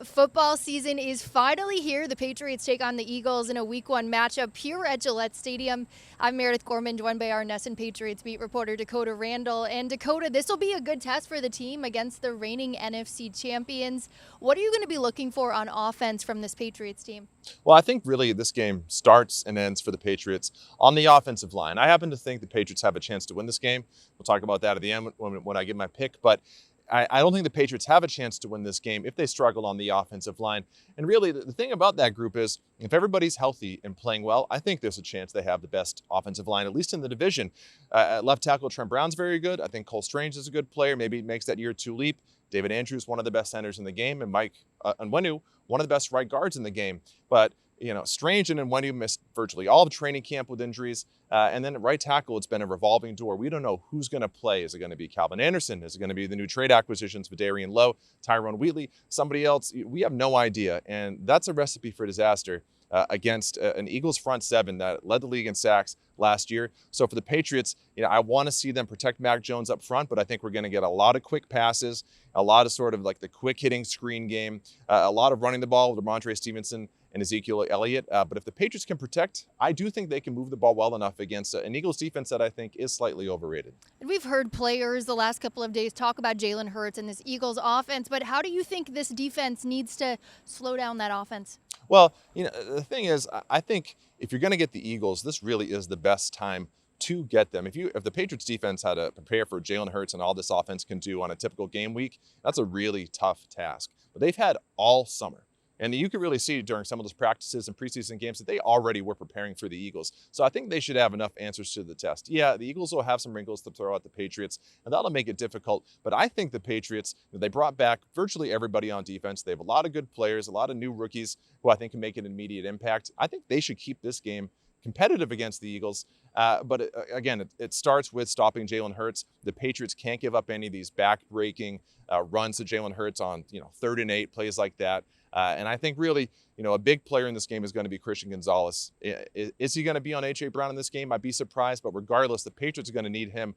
Football season is finally here. The Patriots take on the Eagles in a Week 1 matchup here at Gillette Stadium. I'm Meredith Gorman, joined by our Nesson Patriots beat reporter Dakota Randall. And Dakota, this will be a good test for the team against the reigning NFC champions. What are you going to be looking for on offense from this Patriots team? Well, I think really this game starts and ends for the Patriots on the offensive line. I happen to think the Patriots have a chance to win this game. We'll talk about that at the end when I give my pick, but I don't think the Patriots have a chance to win this game if they struggle on the offensive line. And really, the thing about that group is if everybody's healthy and playing well, I think there's a chance they have the best offensive line, at least in the division. At left tackle, Trent Brown's very good. I think Cole Strange is a good player. Maybe he makes that year two leap. David Andrews, one of the best centers in the game, and Mike Onwenu, one of the best right guards in the game. But Strange and Onwenu missed virtually all of training camp with injuries. And then at right tackle, it's been a revolving door. We don't know who's going to play. Is it going to be Calvin Anderson? Is it going to be the new trade acquisitions, Vidarian Lowe, Tyrone Wheatley, somebody else? We have no idea. And that's a recipe for disaster against an Eagles front seven that led the league in sacks last year. So for the Patriots, I want to see them protect Mac Jones up front, but I think we're going to get a lot of quick passes, a lot of sort of like the quick hitting screen game, a lot of running the ball with Ramondre Stevenson and Ezekiel Elliott. But if the Patriots can protect, I do think they can move the ball well enough against an Eagles defense that I think is slightly overrated. And we've heard players the last couple of days talk about Jalen Hurts and this Eagles offense, but how do you think this defense needs to slow down that offense? Well, the thing is, I think if you're going to get the Eagles, this really is the best time to get them. If the Patriots defense had to prepare for Jalen Hurts and all this offense can do on a typical game week, that's a really tough task. But they've had all summer. And you can really see during some of those practices and preseason games that they already were preparing for the Eagles. So I think they should have enough answers to the test. Yeah, the Eagles will have some wrinkles to throw at the Patriots, and that'll make it difficult. But I think the Patriots, they brought back virtually everybody on defense. They have a lot of good players, a lot of new rookies who I think can make an immediate impact. I think they should keep this game competitive against the Eagles. But again, it starts with stopping Jalen Hurts. The Patriots can't give up any of these back-breaking runs to Jalen Hurts on 3rd and 8, plays like that. And I think really, a big player in this game is going to be Christian Gonzalez. Is he going to be on A.J. Brown in this game? I'd be surprised. But regardless, the Patriots are going to need him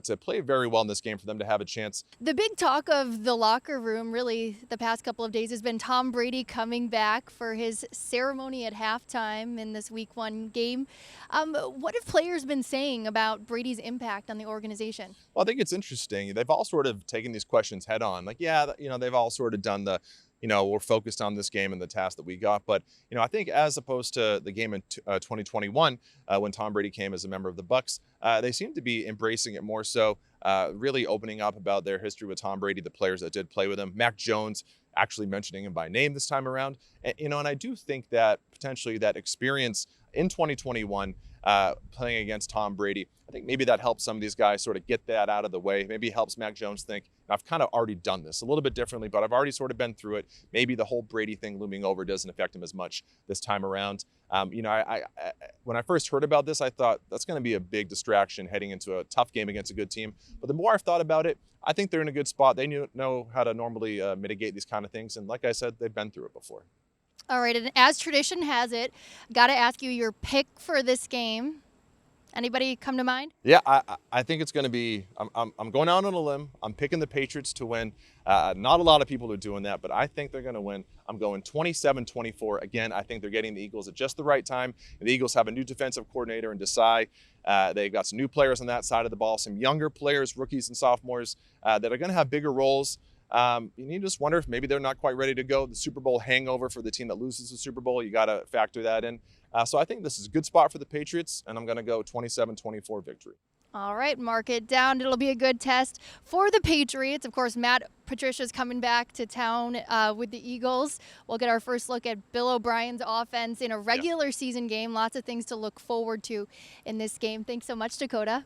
to play very well in this game for them to have a chance. The big talk of the locker room really the past couple of days has been Tom Brady coming back for his ceremony at halftime in this Week 1 game. What have players been saying about Brady's impact on the organization? Well, I think it's interesting. They've all sort of taken these questions head on. Like, yeah, they've all sort of done the we're focused on this game and the task that we got. But, I think as opposed to the game in 2021, when Tom Brady came as a member of the Bucs, they seem to be embracing it more so, really opening up about their history with Tom Brady, the players that did play with him. Mac Jones actually mentioning him by name this time around. And I do think that potentially that experience in 2021 playing against Tom Brady, I think maybe that helps some of these guys sort of get that out of the way. Maybe it helps Mac Jones think, I've kind of already done this a little bit differently, but I've already sort of been through it. Maybe the whole Brady thing looming over doesn't affect him as much this time around. When I first heard about this, I thought that's going to be a big distraction heading into a tough game against a good team. But the more I've thought about it, I think they're in a good spot. They know how to normally mitigate these kind of things. And like I said, they've been through it before. All right, and as tradition has it, got to ask you your pick for this game. Anybody come to mind? Yeah, I think it's going to be, I'm going out on a limb. I'm picking the Patriots to win. Not a lot of people are doing that, but I think they're going to win. I'm going 27-24. Again, I think they're getting the Eagles at just the right time. The Eagles have a new defensive coordinator in Desai. They've got some new players on that side of the ball, some younger players, rookies and sophomores that are going to have bigger roles. You just wonder if maybe they're not quite ready to go. The Super Bowl hangover for the team that loses the Super Bowl, you got to factor that in. So I think this is a good spot for the Patriots, and I'm going to go 27-24 victory. All right, mark it down. It'll be a good test for the Patriots. Of course, Matt Patricia's coming back to town with the Eagles. We'll get our first look at Bill O'Brien's offense in a regular season game. Lots of things to look forward to in this game. Thanks so much, Dakota.